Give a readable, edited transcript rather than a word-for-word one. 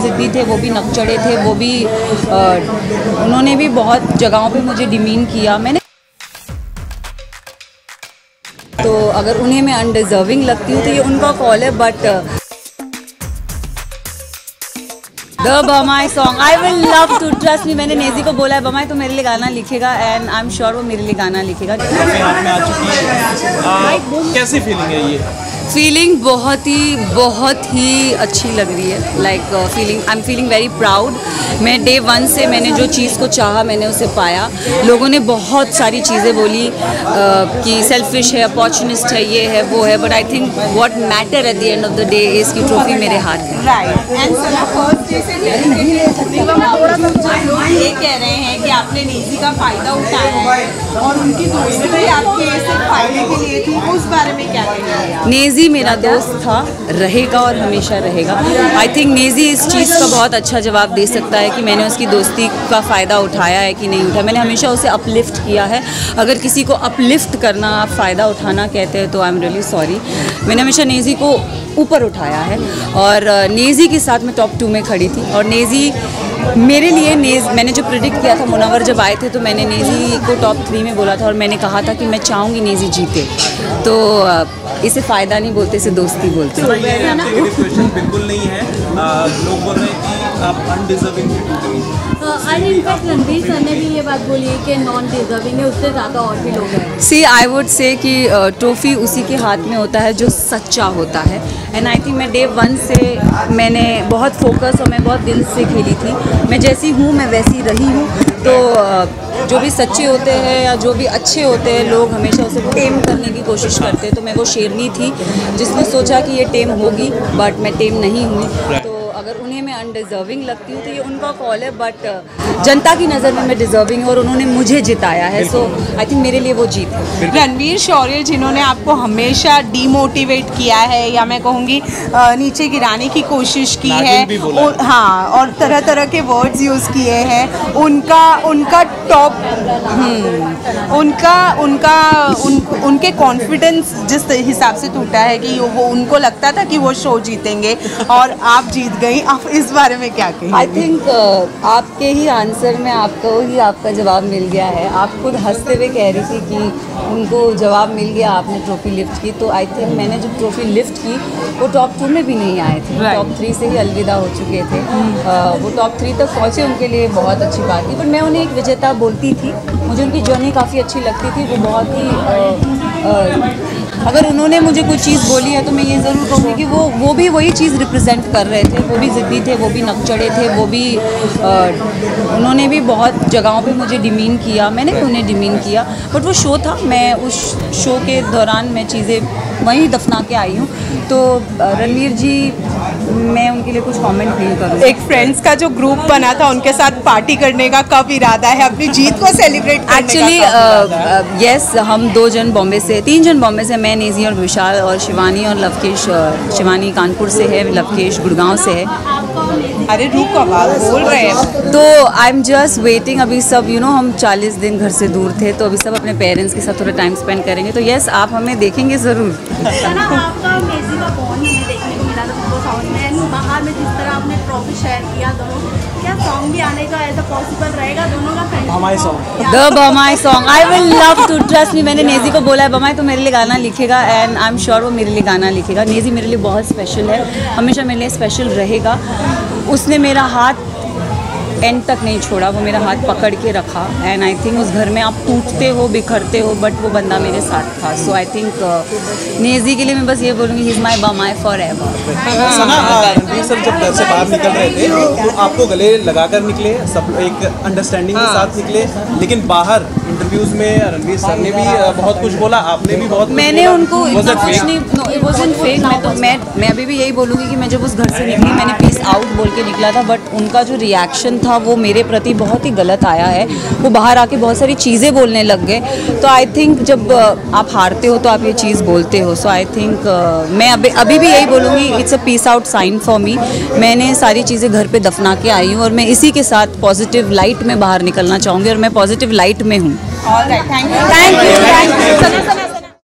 ज़िद्दी थे, वो भी नकचढ़े थे, वो भी उन्होंने भी बहुत जगहों पे मुझे डिमीन किया। मैंने तो अगर उन्हें मैं अनडिज़र्विंग लगती हूँ तो ये उनका कॉल है, बट द बमाई song I will love to, trust me. मैंने नेजी को बोला है बमाई तो मेरे लिए गाना लिखेगा, एंड आई एम श्योर वो मेरे लिए गाना लिखेगा। कैसी फीलिंग है ये? फीलिंग बहुत ही अच्छी लग रही है। Like I am feeling very proud. मैं डे 1 से मैंने जो चीज़ को चाहा मैंने उसे पाया। लोगों ने बहुत सारी चीज़ें बोली कि सेल्फिश है, अपॉर्चुनिस्ट है, ये है वो है, but I think what matter at the end of the day is की ट्रॉफी मेरे हाथ में। राइट। एंड ये कह रहे हैं कि आपने नेजी का फ़ायदा उठाया है और उनकी दोस्ती आपके सिर्फ फायदे के लिए थी, उस बारे में क्या कहेंगे आप? नेजी मेरा दोस्त था, रहेगा और हमेशा रहेगा। आई थिंक नेजी इस चीज़ का बहुत अच्छा जवाब दे सकता है कि मैंने उसकी दोस्ती का फ़ायदा उठाया है कि नहीं उठाया। मैंने हमेशा उसे अपलिफ्ट किया है। अगर किसी को अपलिफ्ट करना आप फ़ायदा उठाना कहते हैं तो आई एम रियली सॉरी। मैंने हमेशा नेजी को ऊपर उठाया है और नेजी के साथ मैं टॉप 2 में खड़ी थी। और नेजी मेरे लिए मैंने जो प्रेडिक्ट किया था, मुनव्वर जब आए थे तो मैंने नेजी को टॉप 3 में बोला था और मैंने कहा था कि मैं चाहूँगी नेजी जीते। तो इसे फ़ायदा नहीं बोलते, इसे दोस्ती बोलते हैं। क्वेश्चन बिल्कुल नहीं है, लोग बोल रहे हैं कि आप अनडिजर्विंग इनफैक्ट रणवीर सर ने भी ये बात बोली है कि नॉन डिजर्विंग है, उससे ज़्यादा और भी लोग हैं। सी आई वुड से कि ट्रॉफी उसी के हाथ में होता है जो सच्चा होता है। एंड आई थिंक मैं डे 1 से मैंने बहुत फोकस और मैं बहुत दिल से खेली थी। मैं जैसी हूँ मैं वैसी रही हूँ। तो जो भी सच्चे होते हैं या जो भी अच्छे होते हैं लोग हमेशा उसे टेम करने की कोशिश करते हैं। तो मैं वो शेरनी थी जिसने सोचा कि ये टेम होगी, बट मैं टेम नहीं हुई। तो अगर उन्हें मैं अनडिज़र्विंग लगती हूँ तो ये उनका कॉल है, बट जनता की नज़र में मैं डिज़र्विंग हूँ और उन्होंने मुझे जिताया है। सो आई थिंक मेरे लिए वो जीत है। रणवीर शौर्य जिन्होंने आपको हमेशा डीमोटिवेट किया है या मैं कहूँगी नीचे गिराने की कोशिश की है, हाँ, और तरह तरह के वर्ड्स यूज़ किए हैं, उनका टॉप उनके कॉन्फिडेंस जिस हिसाब से टूटा है कि वो उनको लगता था कि वो शो जीतेंगे और आप जीत गई। आप इस बारे में क्या कहेंगे? आई थिंक आपके ही आंसर में आपको ही आपका जवाब मिल गया है। आप खुद हंसते हुए कह रही थी कि उनको जवाब मिल गया, आपने ट्रॉफी लिफ्ट की। तो आई थिंक मैंने जो ट्रॉफी लिफ्ट की वो टॉप 2 में भी नहीं आए थे, टॉप 3 से ही अलविदा हो चुके थे। वो टॉप 3 तक पहुँचे, उनके लिए बहुत अच्छी बात थी। बट मैं उन्हें एक विजेता बोलती थी। मुझे उनकी जर्नी काफ़ी अच्छी लगती थी। वो बहुत ही अगर उन्होंने मुझे कोई चीज़ बोली है तो मैं ये ज़रूर कहूँगी कि वो भी वही चीज़ रिप्रेजेंट कर रहे थे। वो भी ज़िद्दी थे, वो भी नकचढ़े थे, वो भी उन्होंने भी बहुत जगहों पे मुझे डिमीन किया। मैंने भी उन्हें डिमीन किया, बट वो शो था। मैं उस शो के दौरान मैं चीज़ें वहीं दफना के आई हूँ। तो रणवीर जी, मैं उनके लिए कुछ कमेंट नहीं करूँ। एक फ्रेंड्स का जो ग्रुप बना था उनके साथ पार्टी करने का कब इरादा है, अपनी जीत को सेलिब्रेट करने का? एक्चुअली यस, हम 2 जन बॉम्बे से, 3 जन बॉम्बे से, मैं, नेजी और विशाल और शिवानी और लवकेश। शिवानी कानपुर से है, लवकेश गुड़गांव से है। अरे रुक, आवाज़ बोल रहे हैं। तो आई एम जस्ट वेटिंग। अभी सब हम 40 दिन घर से दूर थे, तो अभी सब अपने पेरेंट्स के साथ थोड़ा टाइम स्पेंड करेंगे। तो यस, आप हमें देखेंगे ज़रूर। आपका नेजी का बॉन्ड हमें देखने को मिला था बिग साउंड में, बाहर में जिस तरह आपने ट्रॉफी शेयर किया दोनों, क्या सॉन्ग भी आने का ऐसा पॉसिबल रहेगा दोनों का? बमाई सॉन्ग, द बमाई song I will love to, trust me. मैंने नेजी को बोला है बमाई तो मेरे लिए गाना लिखेगा, एंड आई एम श्योर वो मेरे लिए गाना लिखेगा। नेजी मेरे लिए बहुत स्पेशल है, हमेशा मेरे लिए स्पेशल रहेगा। उसने मेरा हाथ एंड तक नहीं छोड़ा, वो मेरा हाथ पकड़ के रखा। एंड आई थिंक उस घर में आप टूटते हो, बिखरते हो, बट वो बंदा मेरे साथ था। सो आई थिंक नेजी के लिए मैं बस ये बोलूँगी, ही इज़ माई बमाई फॉर एवर। रणवीर सर जब घर से बाहर निकल रहे थे तो आपको गले लगाकर निकले, सब एक अंडरस्टैंडिंग के साथ निकले, लेकिन बाहर इंटरव्यूज में रणवीर सर ने भी बहुत कुछ बोला, आपने भी बहुत मैंने उनको इतना कुछ नहीं, इट वाज़न्ट फेक। मैं अभी भी यही बोलूँगी कि मैं जब उस घर से निकली मैंने पीस आउट बोल के निकला था, बट उनका जो रिएक्शन था वो मेरे प्रति बहुत ही गलत आया है। वो बाहर आके बहुत सारी चीज़ें बोलने लग गए। तो आई थिंक जब आप हारते हो तो आप ये चीज़ बोलते हो। सो आई थिंक मैं अभी भी यही बोलूँगी, it's a peace out sign for me. मैंने सारी चीज़ें घर पे दफना के आई हूँ और मैं इसी के साथ पॉजिटिव लाइट में बाहर निकलना चाहूँगी और मैं पॉजिटिव लाइट में हूँ। All right, thank you.